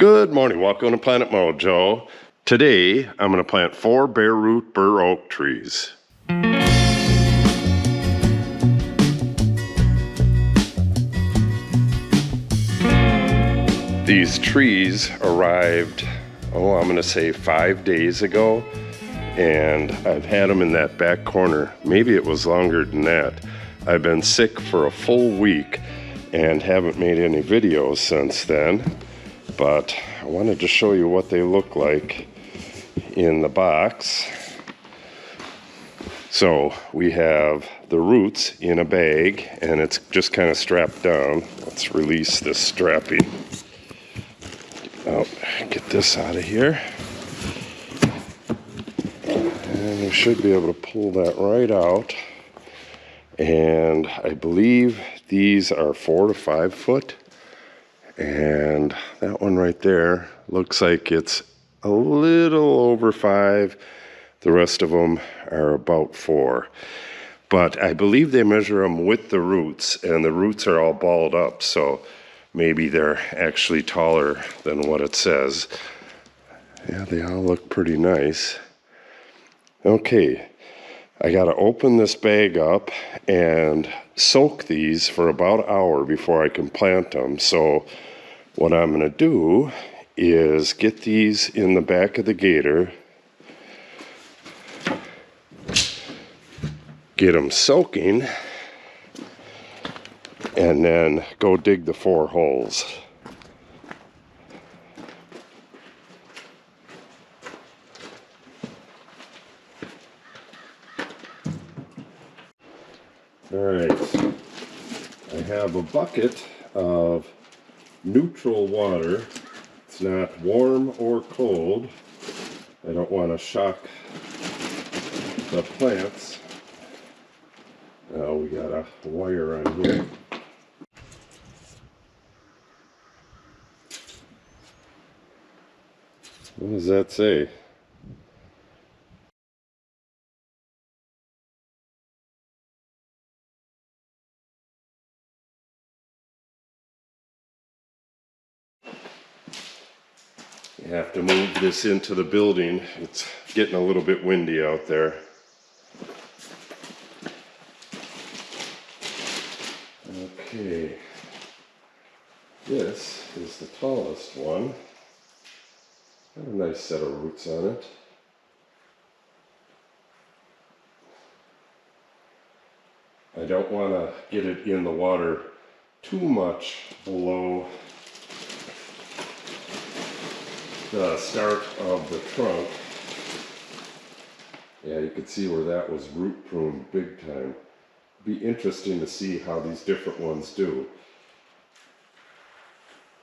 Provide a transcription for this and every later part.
Good morning, welcome to Planet Mojo. Today, I'm going to plant 4 bare root bur oak trees. These trees arrived, I'm going to say 5 days ago, and I've had them in that back corner. Maybe it was longer than that. I've been sick for a full week and haven't made any videos since then. But I wanted to show you what they look like in the box. So we have the roots in a bag and it's just kind of strapped down. Let's release this strapping. Oh, get this out of here. And we should be able to pull that right out. And I believe these are 4 to 5 foot. And that one right there looks like it's a little over 5. The rest of them are about 4. But I believe they measure them with the roots, and the roots are all balled up, so maybe they're actually taller than what it says. Yeah, they all look pretty nice. Okay, I gotta open this bag up and soak these for about an hour before I can plant them. So what I'm gonna do is get these in the back of the gator, get them soaking, and then go dig the 4 holes. Alright, I have a bucket of neutral water. It's not warm or cold. I don't want to shock the plants. Now we got a wire on here. What does that say? You have to move this into the building. It's getting a little bit windy out there. Okay, this is the tallest one. Got a nice set of roots on it. I don't want to get it in the water too much below the start of the trunk. Yeah, you can see where that was root pruned big time. Be interesting to see how these different ones do.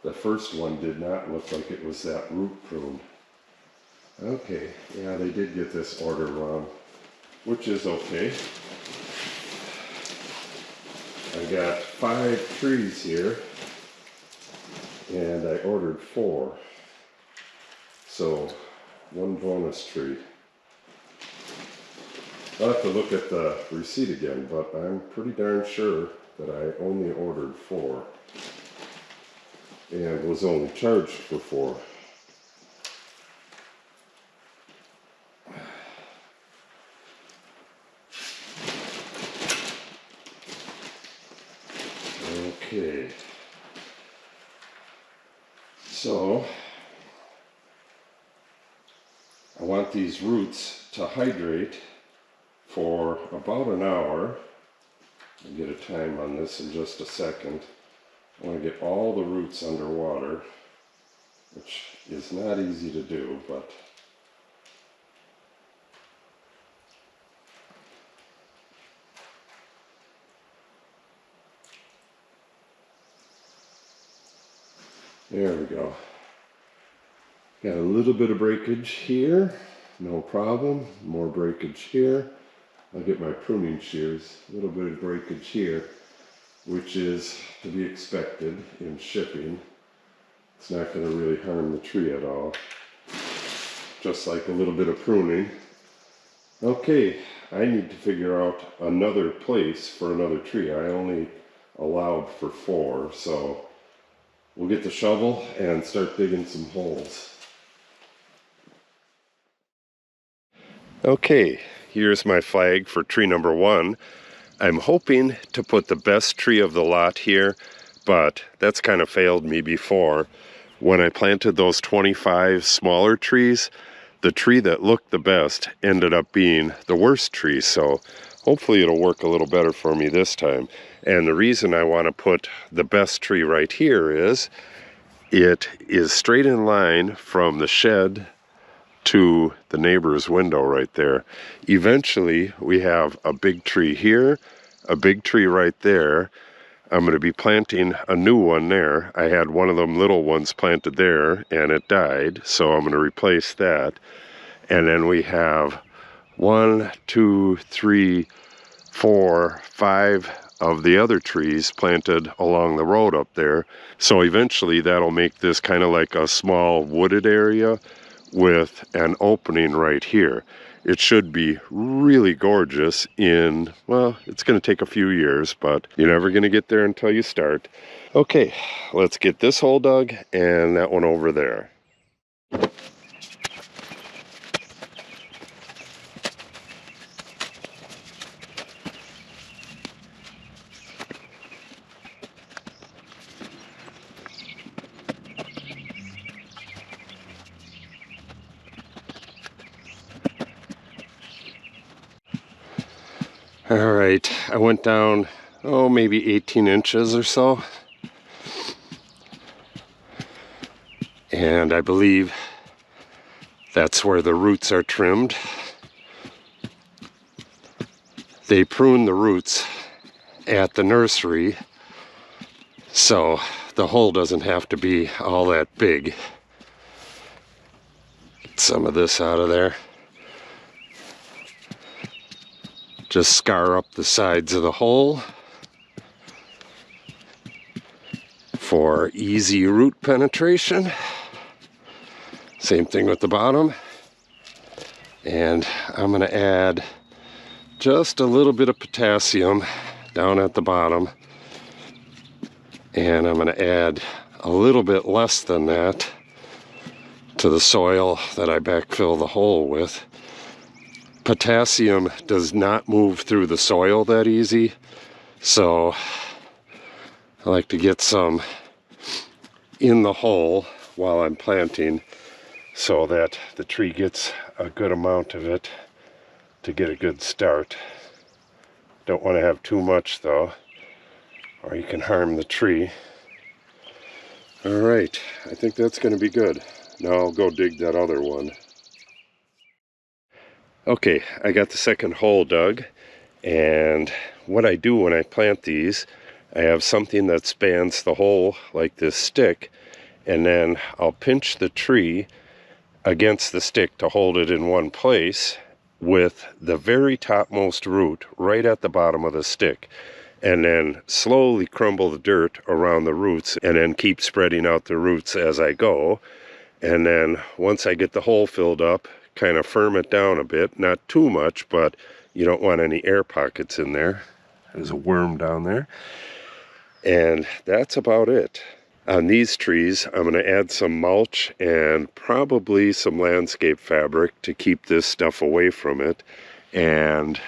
The first one did not look like it was that root pruned. Okay, yeah, they did get this order wrong, which is okay. I got 5 trees here, and I ordered 4. So, 1 bonus tree. I'll have to look at the receipt again, but I'm pretty darn sure that I only ordered 4 and was only charged for 4. Okay, so I want these roots to hydrate for about an hour. I'll get a time on this in just a second. I want to get all the roots underwater, which is not easy to do, but there we go. Got a little bit of breakage here, no problem. More breakage here. I'll get my pruning shears. A little bit of breakage here, which is to be expected in shipping. It's not going to really harm the tree at all. Just like a little bit of pruning. Okay, I need to figure out another place for another tree. I only allowed for 4, so we'll get the shovel and start digging some holes. Okay, here's my flag for tree number 1. I'm hoping to put the best tree of the lot here, but that's kind of failed me before. When I planted those 25 smaller trees, the tree that looked the best ended up being the worst tree, so hopefully it'll work a little better for me this time. And the reason I want to put the best tree right here is it is straight in line from the shed to the neighbor's window right there. Eventually we have a big tree here, a big tree right there. I'm going to be planting a new one there. I had one of them little ones planted there and it died, so I'm going to replace that. And then we have 1, 2, 3, 4, 5 of the other trees planted along the road up there. So eventually that'll make this kind of like a small wooded area with an opening right here. It should be really gorgeous in, well, it's going to take a few years, but you're never going to get there until you start. Okay, let's get this hole dug and that one over there. All right, I went down, maybe 18 inches or so. And I believe that's where the roots are trimmed. They prune the roots at the nursery, so the hole doesn't have to be all that big. Get some of this out of there. Just scar up the sides of the hole for easy root penetration. Same thing with the bottom. And I'm going to add just a little bit of potassium down at the bottom. And I'm going to add a little bit less than that to the soil that I backfill the hole with. Potassium does not move through the soil that easy, so I like to get some in the hole while I'm planting so that the tree gets a good amount of it to get a good start. Don't want to have too much though, or you can harm the tree. Alright, I think that's going to be good. Now I'll go dig that other one. Okay, I got the second hole dug, and what I do when I plant these, I have something that spans the hole like this stick, and then I'll pinch the tree against the stick to hold it in one place with the very topmost root right at the bottom of the stick, and then slowly crumble the dirt around the roots and then keep spreading out the roots as I go. And then once I get the hole filled up, kind of firm it down a bit, not too much, but you don't want any air pockets in there. There's a worm down there. And that's about it. On these trees, I'm going to add some mulch and probably some landscape fabric to keep this stuff away from it. And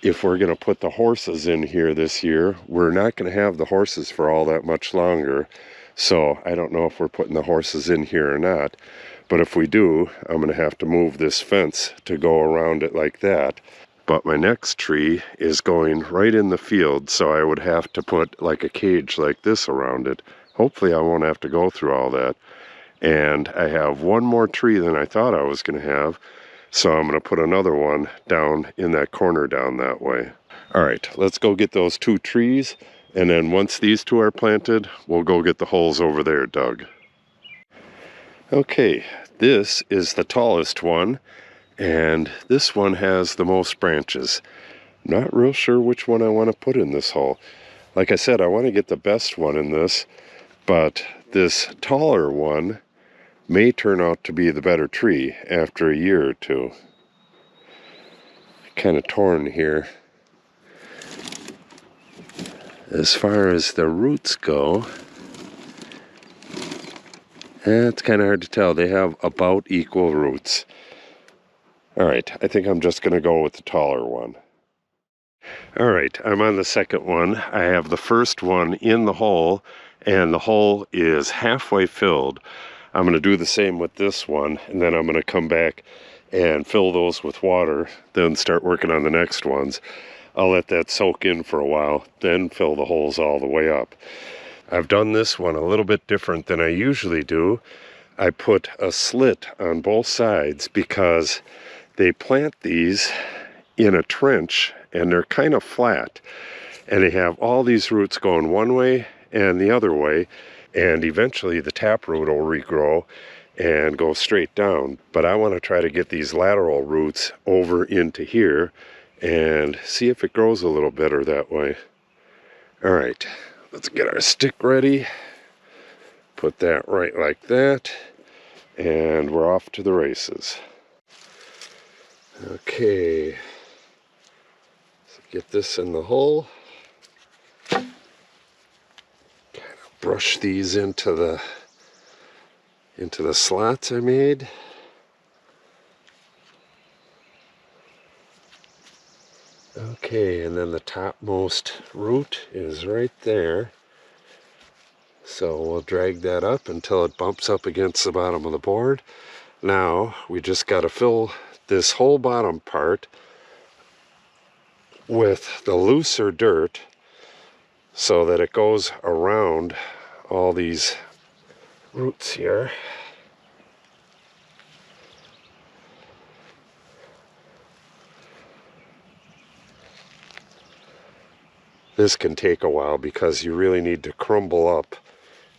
if we're going to put the horses in here this year, we're not going to have the horses for all that much longer. So I don't know if we're putting the horses in here or not. But if we do, I'm going to have to move this fence to go around it like that. But my next tree is going right in the field, so I would have to put like a cage like this around it. Hopefully I won't have to go through all that. And I have one more tree than I thought I was going to have, so I'm going to put another one down in that corner down that way. All right, let's go get those 2 trees, and then once these 2 are planted, we'll go get the holes over there dug. Okay, this is the tallest one, and this one has the most branches. Not real sure which one I want to put in this hole. Like I said, I want to get the best one in this, but this taller one may turn out to be the better tree after a year or 2. Kind of torn here. As far as the roots go, It's kind of hard to tell. They have about equal roots. All right, I think I'm just going to go with the taller one. All right, I'm on the second one. I have the first one in the hole, and the hole is halfway filled. I'm going to do the same with this one, and then I'm going to come back and fill those with water, then start working on the next ones. I'll let that soak in for a while, then fill the holes all the way up. I've done this one a little bit different than I usually do. I put a slit on both sides because they plant these in a trench and they're kind of flat. And they have all these roots going one way and the other way. And eventually the taproot will regrow and go straight down. But I want to try to get these lateral roots over into here and see if it grows a little better that way. All right, let's get our stick ready. Put that right like that. And we're off to the races. Okay, so get this in the hole. Kind of brush these into the slots I made. Okay, and then the topmost root is right there. So we'll drag that up until it bumps up against the bottom of the board. Now we just got to fill this whole bottom part with the looser dirt so that it goes around all these roots here. This can take a while because you really need to crumble up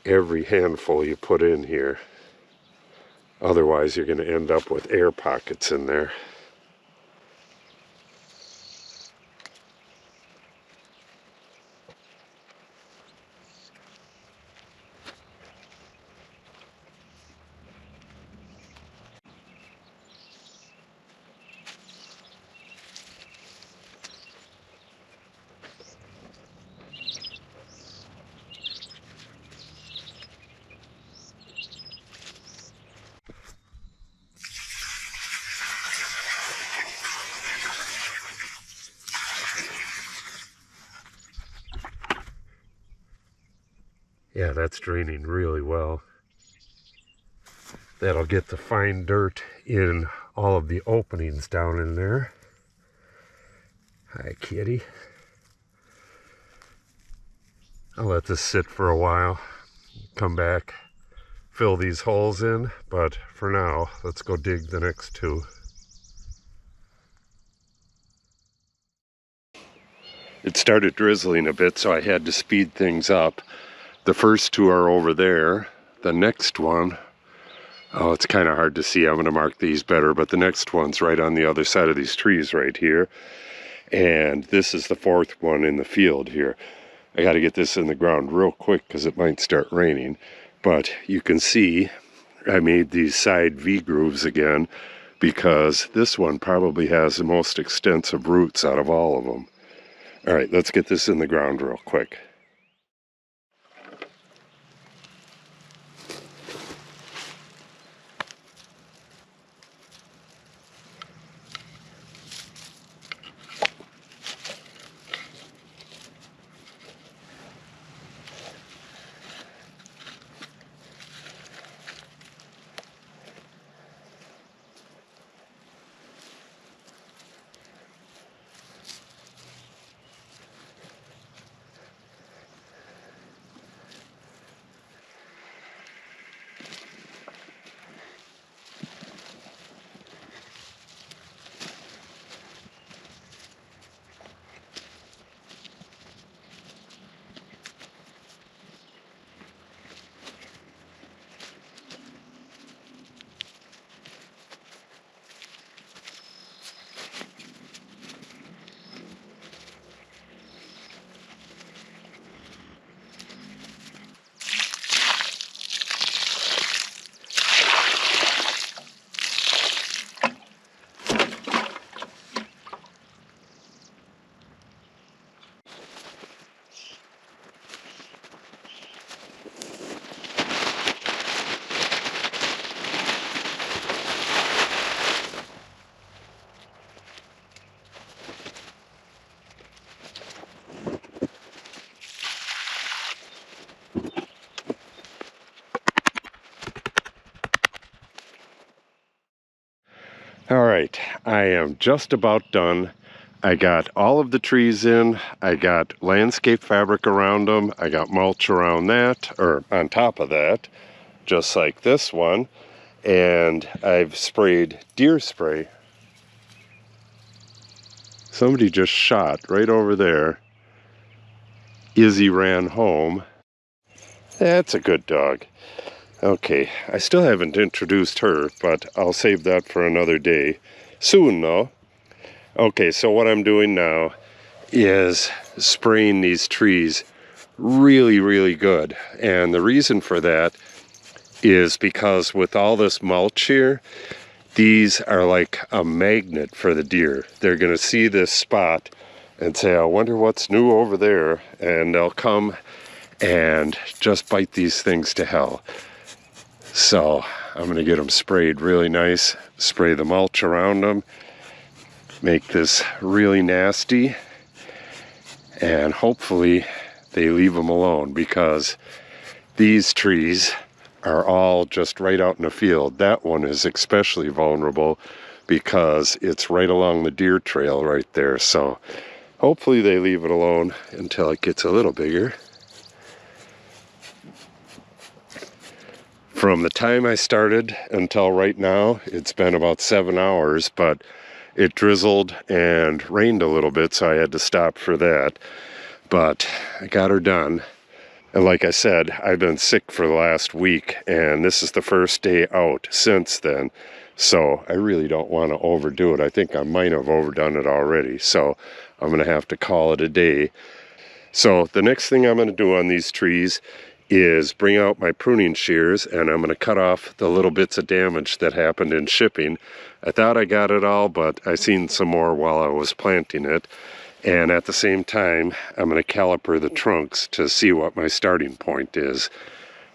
every handful you put in here. Otherwise you're going to end up with air pockets in there. Yeah, that's draining really well. That'll get the fine dirt in all of the openings down in there. Hi, kitty. I'll let this sit for a while, come back, fill these holes in, but for now, let's go dig the next two. It started drizzling a bit, so I had to speed things up. The first two are over there. The next one, oh, it's kind of hard to see. I'm going to mark these better, but the next one's right on the other side of these trees right here. And this is the fourth one in the field here. I got to get this in the ground real quick because it might start raining. But you can see I made these side V grooves again because this one probably has the most extensive roots out of all of them. All right, let's get this in the ground real quick. I am just about done. I got all of the trees in. I got landscape fabric around them. I got mulch around that, or on top of that, just like this one. And I've sprayed deer spray. Somebody just shot right over there. Izzy ran home. That's a good dog. Okay, I still haven't introduced her, but I'll save that for another day. Soon, though. Okay, so what I'm doing now is spraying these trees really, really good. And the reason for that is because with all this mulch here, these are like a magnet for the deer. They're going to see this spot and say, I wonder what's new over there. And they'll come and just bite these things to hell. So I'm going to get them sprayed really nice, spray the mulch around them, make this really nasty, and hopefully they leave them alone, because these trees are all just right out in the field. That one is especially vulnerable because it's right along the deer trail right there. So hopefully they leave it alone until it gets a little bigger. From the time I started until right now, it's been about 7 hours, but it drizzled and rained a little bit, so I had to stop for that. But I got her done. And like I said, I've been sick for the last week, and this is the first day out since then. So I really don't want to overdo it. I think I might have overdone it already. So I'm going to have to call it a day. So the next thing I'm going to do on these trees is bring out my pruning shears, and I'm going to cut off the little bits of damage that happened in shipping. I thought I got it all, but I seen some more while I was planting it. And at the same time, I'm going to caliper the trunks to see what my starting point is.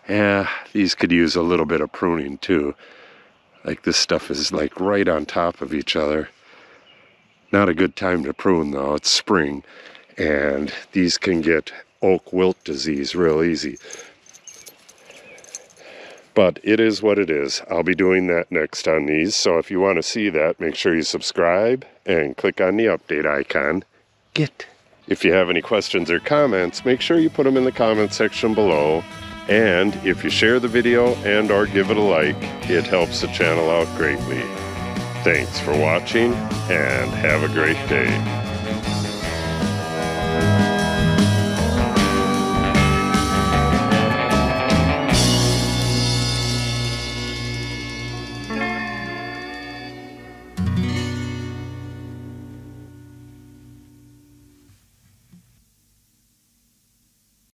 Yeah, these could use a little bit of pruning too. Like this stuff is like right on top of each other. Not a good time to prune though, it's spring. And these can get oak wilt disease real easy. But it is what it is. I'll be doing that next on these. So if you want to see that, make sure you subscribe and click on the update icon. If you have any questions or comments, make sure you put them in the comment section below. And if you share the video and or give it a like, it helps the channel out greatly. Thanks for watching and have a great day.